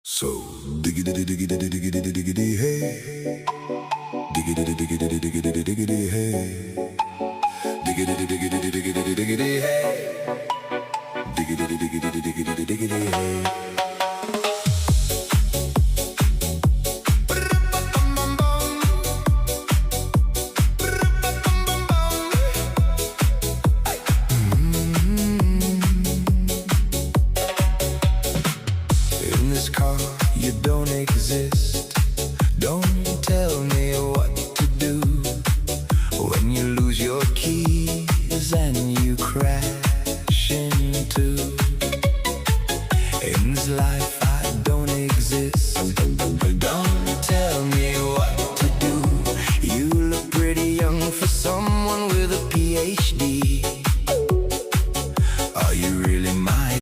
So diggity diggity diggity diggity hey, diggity diggity diggity diggity hey, diggity diggity diggity diggity hey, diggity diggity diggity diggity hey. You don't exist. Don't tell me what to do when you lose your keys and you crash into. In this life